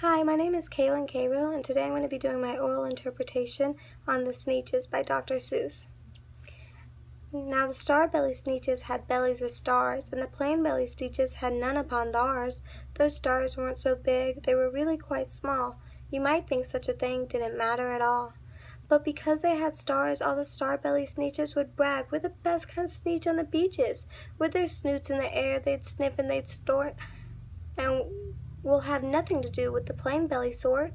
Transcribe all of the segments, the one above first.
Hi, my name is Kaylin Cairo, and today I'm going to be doing my oral interpretation on the Sneetches by Dr. Seuss. Now the star-belly Sneetches had bellies with stars, and the plain-belly Sneetches had none upon theirs. Those stars weren't so big, they were really quite small. You might think such a thing didn't matter at all. But because they had stars, all the star-belly Sneetches would brag, "We're the best kind of Sneetch on the beaches. With their snoots in the air, they'd sniff and they'd snort, and will have nothing to do with the plain belly sort."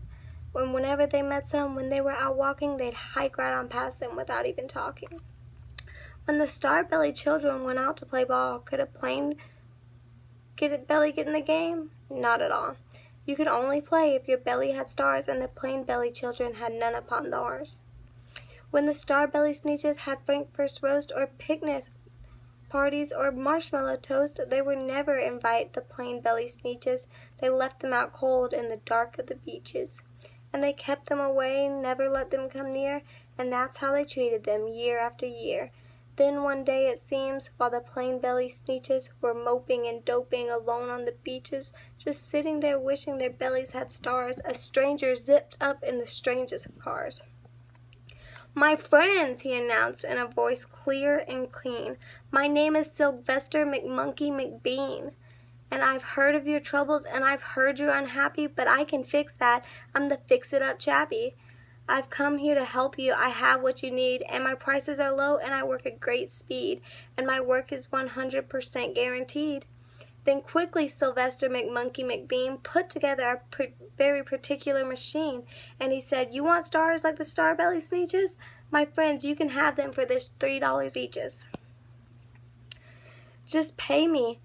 Whenever they met some, when they were out walking, they'd hike right on past them without even talking. When the star-bellied children went out to play ball, could a plain belly get in the game? Not at all. You could only play if your belly had stars, and the plain-bellied children had none upon theirs. When the star-bellied Sneetches had frankfurst roast or picnic parties or marshmallow toast, they would never invite the plain-belly Sneetches. They left them out cold in the dark of the beaches. And they kept them away, never let them come near, and that's how they treated them year after year. Then one day it seems, while the plain-belly Sneetches were moping and doping alone on the beaches, just sitting there wishing their bellies had stars, a stranger zipped up in the strangest of cars. "My friends," he announced in a voice clear and clean, "my name is Sylvester McMonkey McBean. And I've heard of your troubles, and I've heard you're unhappy, but I can fix that. I'm the fix-it-up chappie. I've come here to help you. I have what you need, and my prices are low, and I work at great speed, and my work is 100% guaranteed." Then quickly Sylvester McMonkey McBean put together a very particular machine, and he said, "You want stars like the star-belly Sneetches? My friends, you can have them for this $3 eaches. Just pay me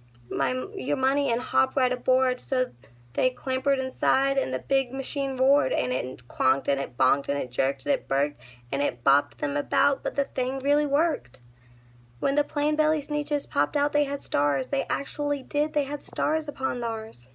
your money and hop right aboard." So they clambered inside, and the big machine roared, and it clonked, and it bonked, and it jerked, and it burked, and it bopped them about, but the thing really worked. When the plain-belly Sneetches popped out, they had stars. They actually did. They had stars upon theirs.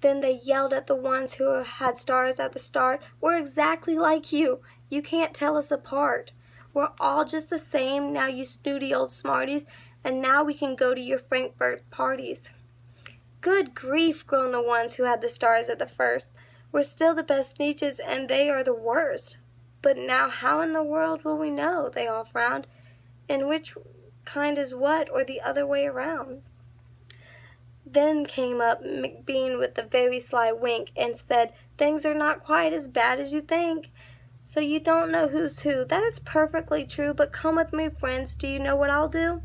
Then they yelled at the ones who had stars at the start, "We're exactly like you. You can't tell us apart. We're all just the same now, you snooty old smarties, and now we can go to your Frankfurt parties." "Good grief," groaned the ones who had the stars at the first. "We're still the best Sneetches, and they are the worst. But now how in the world will we know?" They all frowned. "And which kind is what, or the other way around?" Then came up McBean with a very sly wink, and said, "Things are not quite as bad as you think. So you don't know who's who. That is perfectly true, but come with me, friends. Do you know what I'll do?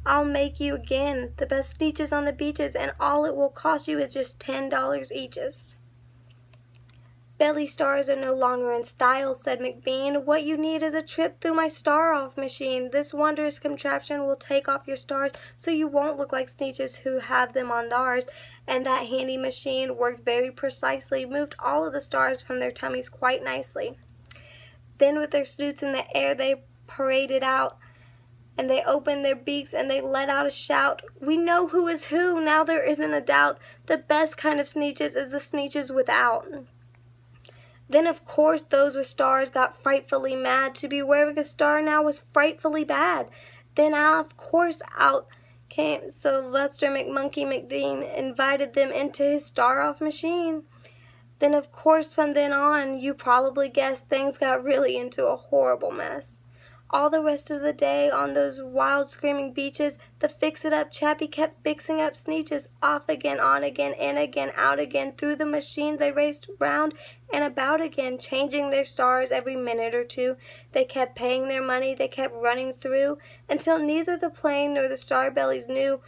I'll make you again the best Sneetches on the beaches, and all it will cost you is just $10 eachest." "Belly stars are no longer in style," said McBean. "What you need is a trip through my star-off machine. This wondrous contraption will take off your stars so you won't look like Sneetches who have them on theirs." And that handy machine worked very precisely, moved all of the stars from their tummies quite nicely. Then with their snoots in the air they paraded out, and they opened their beaks, and they let out a shout, "We know who is who, now there isn't a doubt. The best kind of Sneetches is the Sneetches without." Then of course those with stars got frightfully mad. To be wearing a star now was frightfully bad. Then of course out came Sylvester McMonkey McBean, invited them into his star-off machine. Then of course from then on, you probably guessed, things got really into a horrible mess. All the rest of the day on those wild screaming beaches, the fix-it-up chappie kept fixing up Sneetches, off again, on again, in again, out again. Through the machines they raced round and about again, changing their stars every minute or two. They kept paying their money, they kept running through, until neither the plain nor the star-bellies knew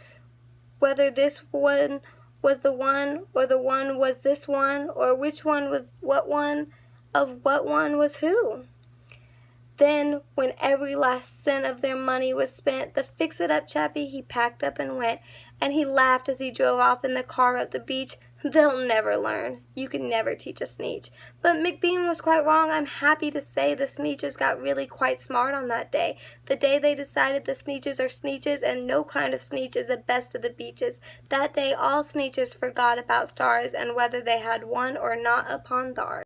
whether this one was the one, or the one was this one, or which one was what one, of what one was who. Then, when every last cent of their money was spent, the fix-it-up chappie, he packed up and went, and he laughed as he drove off in the car up the beach. They'll never learn. You can never teach a Sneetch. But McBean was quite wrong. I'm happy to say the Sneetches got really quite smart on that day. The day they decided the Sneetches are Sneetches, and no kind of Sneetch is the best of the beaches. That day all Sneetches forgot about stars, and whether they had one or not upon theirs.